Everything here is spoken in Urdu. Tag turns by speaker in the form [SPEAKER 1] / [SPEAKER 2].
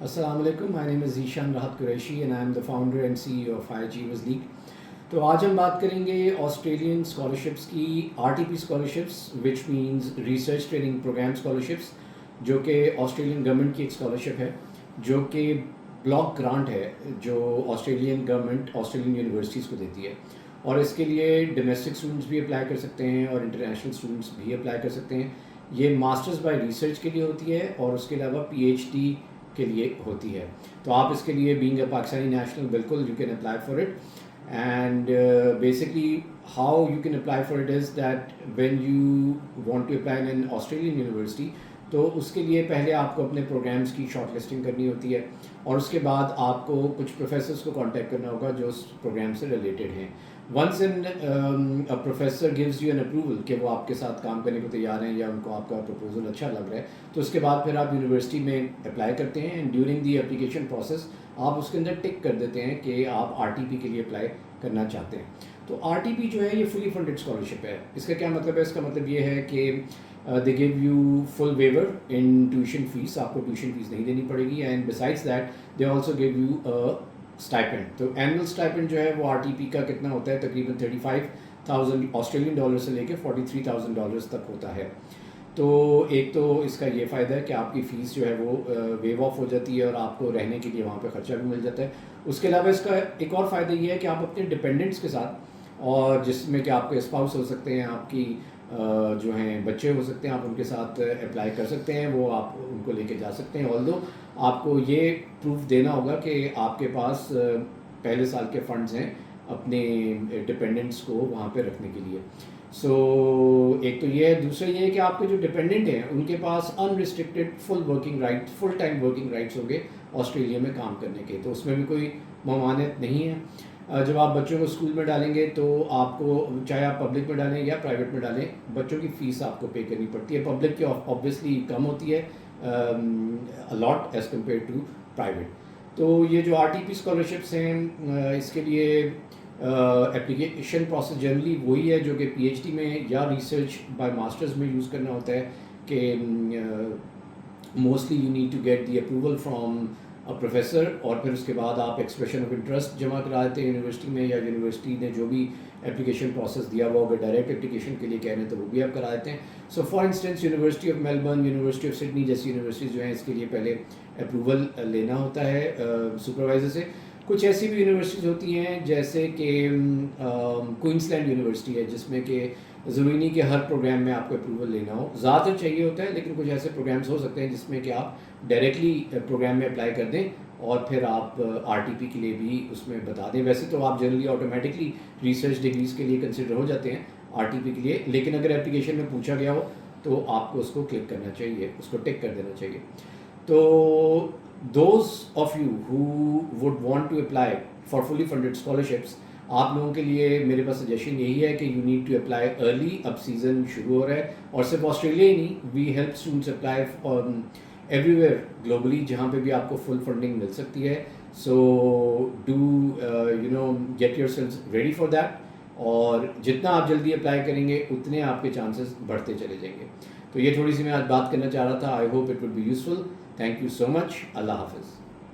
[SPEAKER 1] السلام علیکم. My name is Zeeshan Rahat Qureshi and I am the founder and C E O of I G Whiz League. تو آج ہم بات کریں گے آسٹریلین اسکالرشپس کی، R T P scholarships which means research training program scholarships, جو کہ آسٹریلین گورنمنٹ کی ایک اسکالرشپ ہے جو کہ بلاک گرانٹ ہے جو آسٹریلین گورنمنٹ آسٹریلین یونیورسٹیز کو دیتی ہے. اور اس کے لیے ڈومیسٹک اسٹوڈنٹس بھی اپلائی کر سکتے ہیں اور انٹرنیشنل اسٹوڈنٹس بھی اپلائی کر سکتے ہیں. یہ ماسٹرز بائی ریسرچ کے لیے ہوتی ہے اور اس کے علاوہ پی ایچ ڈی کے لیے ہوتی ہے. تو آپ اس کے لیے بینگ اے پاکستانی نیشنل بالکل you can apply for it. And basically how you can apply for it is that when you want to apply in an Australian university, تو اس کے لیے پہلے آپ کو اپنے پروگرامس کی شارٹ لسٹنگ کرنی ہوتی ہے اور اس کے بعد آپ کو کچھ پروفیسرس کو کانٹیکٹ کرنا ہوگا جو اس پروگرام سے ریلیٹڈ ہیں. Once professor gives you an approval کہ وہ آپ کے ساتھ کام کرنے کو تیار ہیں یا ان کو آپ کا پروپوزل اچھا لگ رہا ہے، تو اس کے بعد پھر آپ یونیورسٹی میں اپلائی کرتے ہیں. And during the application process آپ اس کے اندر ٹک کر دیتے ہیں کہ آپ آر ٹی پی کے لیے اپلائی کرنا چاہتے ہیں. تو آر ٹی پی جو ہے یہ فلی فنڈڈ اسکالرشپ ہے. اس کا کیا مطلب ہے؟ اس کا مطلب یہ ہے کہ they give you full waiver in tuition fee, آپ کو ٹیوشن فیس نہیں دینی پڑے گی. And besides that they also give you stipend. تو اینول اسٹائپنڈ جو ہے وہ آر ٹی پی کا کتنا ہوتا ہے؟ تقریباً 35,000 آسٹریلین ڈالر سے لے کے $43,000 تک ہوتا ہے. تو ایک تو اس کا یہ فائدہ ہے کہ آپ کی فیس جو ہے وہ ویو آف ہو جاتی ہے اور آپ کو رہنے کے لیے وہاں پہ خرچہ بھی مل جاتا ہے. اس کے علاوہ اس کا ایک اور فائدہ یہ ہے کہ آپ اپنے ڈپینڈنٹس کے ساتھ، اور جس میں کہ آپ کے اسپاؤس ہو سکتے ہیں، آپ کی جو ہیں بچے ہو سکتے ہیں، آپ ان کے ساتھ اپلائی کر سکتے ہیں. وہ آپ ان کو لے کے جا سکتے ہیں. آلدو آپ کو یہ پروف دینا ہوگا کہ آپ کے پاس پہلے سال کے فنڈز ہیں اپنے ڈپینڈنٹس کو وہاں پہ رکھنے کے لیے. سو ایک تو یہ ہے. دوسرا یہ ہے کہ آپ کے جو ڈپینڈنٹ ہیں ان کے پاس unrestricted full working right, full time working rights ہوں گے آسٹریلیا میں کام کرنے کے. تو اس میں بھی کوئی ممانعت نہیں ہے. جب آپ بچوں کو اسکول میں ڈالیں گے تو آپ کو، چاہے آپ پبلک میں ڈالیں یا پرائیویٹ میں ڈالیں، بچوں کی فیس آپ کو پے کرنی پڑتی ہے. پبلک کی آبویسلی کم ہوتی ہے a lot as compare to private. تو یہ جو آر ٹی پی اسکالرشپس ہیں اس کے لیے اپلیکیشن پروسیس جنرلی وہی ہے جو کہ پی ایچ ڈی میں یا ریسرچ بائی ماسٹرز میں یوز کرنا ہوتا ہے کہ mostly you need to get the approval from professor, اور پھر اس کے بعد آپ ایکسپریشن آف انٹرسٹ جمع کرا دیتے ہیں یونیورسٹی میں، یا یونیورسٹی نے جو بھی اپلیکیشن پروسیس دیا ہوا اگر ڈائریکٹ اپلیکیشن کے لیے کہہ رہے ہیں تو وہ بھی آپ کرا دیتے ہیں. So for instance university of Melbourne, university of Sydney جیسی یونیورسٹیز جو ہیں اس کے لیے پہلے اپروول لینا ہوتا ہے سپروائزر سے. کچھ ایسی بھی یونیورسٹیز ہوتی ہیں جیسے کہ کوئنس لینڈ یونیورسٹی ہے جس میں کہ ضروری نہیں کہ ہر پروگرام میں آپ کو اپروول لینا ہو، زیادہ تر چاہیے ہوتا ہے، لیکن کچھ ایسے پروگرامس ہو سکتے ہیں جس میں کہ آپ ڈائریکٹلی پروگرام میں اپلائی کر دیں اور پھر آپ آر ٹی پی کے لیے بھی اس میں بتا دیں. ویسے تو آپ جنرلی آٹومیٹکلی ریسرچ ڈگریز کے لیے کنسیڈر ہو جاتے ہیں آر ٹی پی کے لیے، لیکن اگر اپلیکیشن میں پوچھا گیا ہو تو آپ کو اس کو کلک کرنا چاہیے، اس کو ٹک کر دینا چاہیے. تو those of you who would want to apply for fully funded scholarships, آپ لوگوں کے لیے میرے پاس سجیشن یہی ہے کہ you need to apply early. اب سیزن شروع ہو رہا ہے اور صرف آسٹریلیا ہی نہیں، we help students apply everywhere globally جہاں پہ بھی آپ کو فل فنڈنگ مل سکتی ہے. So do you know get yourselves ready for that, اور جتنا آپ جلدی اپلائی کریں گے اتنے آپ کے چانسز بڑھتے چلے جائیں گے. تو یہ تھوڑی سی میں آج بات کرنا چاہ رہا تھا. I hope it would be useful. Thank you so much. اللہ حافظ.